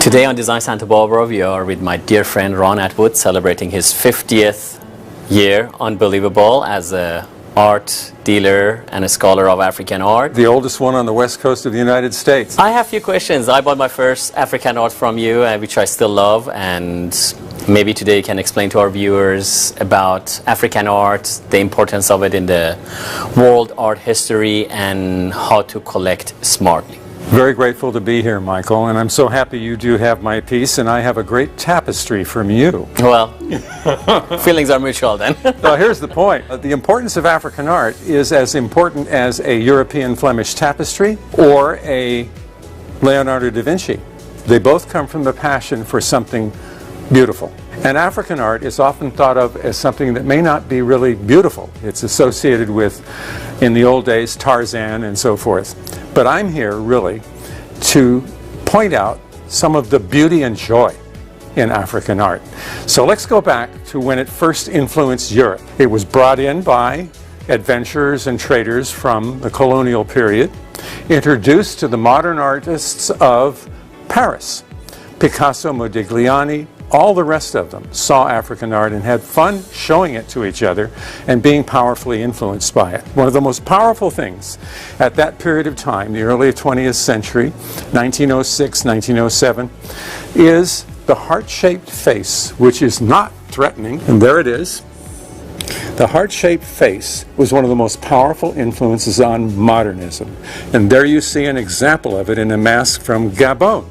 Today on Design Santa Barbara, we are with my dear friend Ron Atwood, celebrating his 50th year. Unbelievable, as a art dealer and a scholar of African art. The oldest one on the west coast of the United States. I have a few questions. I bought my first African art from you, which I still love, and maybe today you can explain to our viewers about African art, the importance of it in the world art history, and how to collect smartly. Very grateful to be here, Michael, and I'm so happy you do have my piece, and I have a great tapestry from you. Well, feelings are mutual then. Well, here's the point. The importance of African art is as important as a European Flemish tapestry or a Leonardo da Vinci. They both come from the passion for something beautiful. And African art is often thought of as something that may not be really beautiful. It's associated with, in the old days, Tarzan and so forth. But I'm here really to point out some of the beauty and joy in African art. So let's go back to when it first influenced Europe. It was brought in by adventurers and traders from the colonial period, introduced to the modern artists of Paris. Picasso, Modigliani, all the rest of them saw African art and had fun showing it to each other and being powerfully influenced by it. One of the most powerful things at that period of time, the early 20th century, 1906, 1907, is the heart-shaped face, which is not threatening, and there it is. The heart-shaped face was one of the most powerful influences on modernism. And there you see an example of it in a mask from Gabon,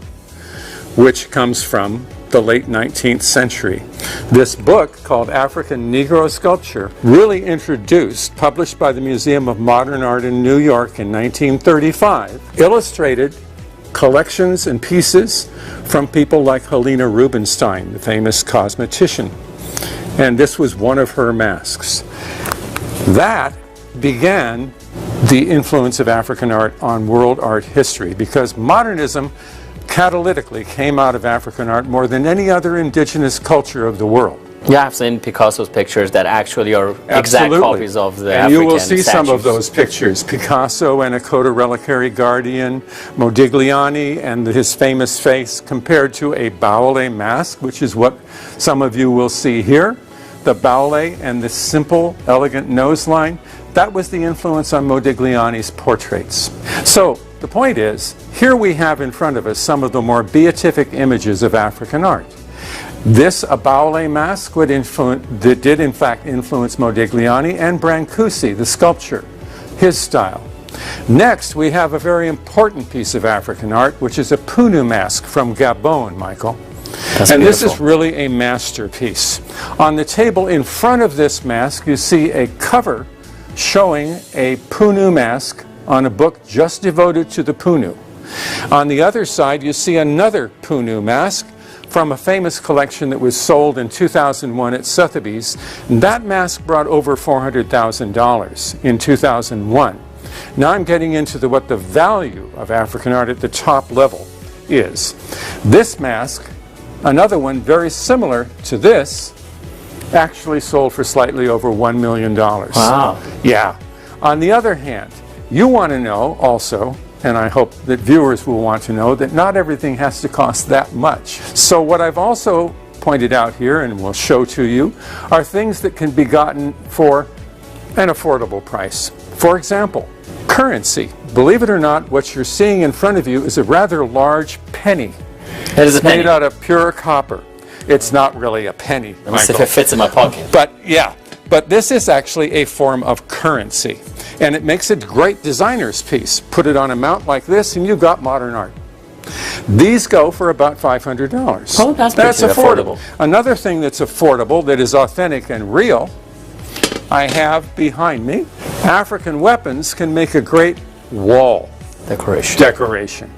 which comes from the late 19th century. This book, called African Negro Sculpture, really introduced, published by the Museum of Modern Art in New York in 1935, illustrated collections and pieces from people like Helena Rubinstein, the famous cosmetician. And this was one of her masks. That began the influence of African art on world art history, because modernism catalytically came out of African art more than any other indigenous culture of the world. Yeah, I've seen Picasso's pictures that actually are exact copies of the African and you will see statues. some of those pictures. Picasso and a Coda Reliquary Guardian, Modigliani and his famous face compared to a Baule mask, which is what some of you will see here. The Baule and the simple, elegant nose line, that was the influence on Modigliani's portraits. So the point is, here we have in front of us some of the more beatific images of African art. This, a Baule mask, that did in fact influence Modigliani, and Brancusi, the sculpture, his style. Next, we have a very important piece of African art, which is a Punu mask from Gabon, Michael. And this is really a masterpiece. On the table in front of this mask, you see a cover showing a Punu mask on a book just devoted to the Punu. On the other side, you see another Punu mask from a famous collection that was sold in 2001 at Sotheby's. And that mask brought over $400,000 in 2001. Now I'm getting into what the value of African art at the top level is. This mask, another one very similar to this, actually sold for slightly over $1 million. Wow. Yeah. On the other hand, you want to know also, and I hope that viewers will want to know, that not everything has to cost that much. So what I've also pointed out here and will show to you are things that can be gotten for an affordable price. For example, currency. Believe it or not, what you're seeing in front of you is a rather large penny. It is a penny. Made out of pure copper. It's not really a penny, Let me see if it fits in my pocket. But yeah, but this is actually a form of currency. And it makes a great designer's piece. Put it on a mount like this and you've got modern art. These go for about $500. Oh, that's affordable. Another thing that's affordable, that is authentic and real, I have behind me. African weapons can make a great wall decoration.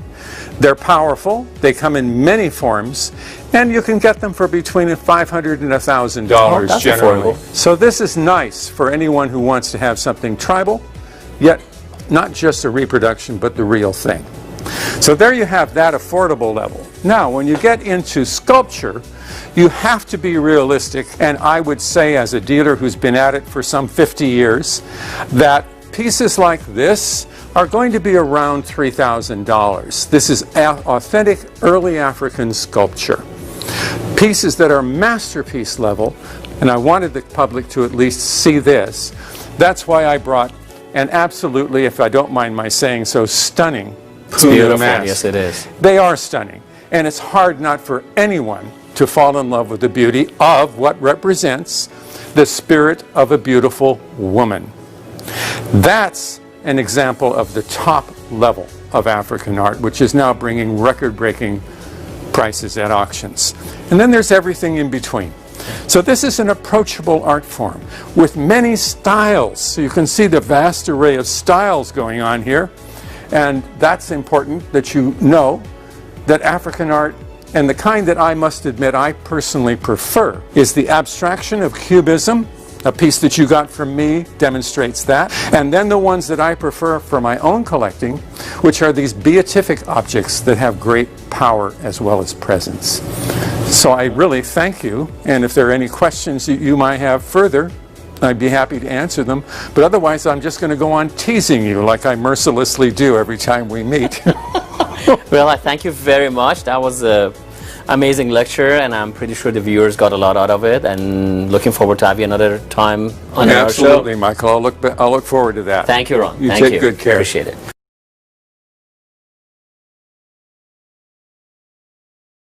They're powerful, they come in many forms, and you can get them for between $500 and $1,000 generally. Affordable. So this is nice for anyone who wants to have something tribal, yet not just a reproduction, but the real thing. So there you have that affordable level. Now, when you get into sculpture, you have to be realistic, and I would say, as a dealer who's been at it for some 50 years, that pieces like this are going to be around $3,000. This is authentic early African sculpture. Pieces that are masterpiece level, and I wanted the public to at least see this. That's why I brought an absolutely, if I don't mind my saying so, stunning Puma mask. Yes, it is. They are stunning, and it's hard not for anyone to fall in love with the beauty of what represents the spirit of a beautiful woman. That's an example of the top level of African art, which is now bringing record-breaking prices at auctions. And then there's everything in between. So this is an approachable art form with many styles. So you can see the vast array of styles going on here. And that's important that you know that African art, and the kind that I must admit I personally prefer, is the abstraction of Cubism. A piece that you got from me demonstrates that. And then the ones that I prefer for my own collecting, which are these beatific objects that have great power as well as presence. So I really thank you, and if there are any questions that you might have further, I'd be happy to answer them. But otherwise, I'm just going to go on teasing you like I mercilessly do every time we meet. Well, I thank you very much. That was an amazing lecture, and I'm pretty sure the viewers got a lot out of it, and looking forward to have you another time on our show. Absolutely, Michael. I'll look forward to that. Thank you, Ron. You Thank take good care. Appreciate it.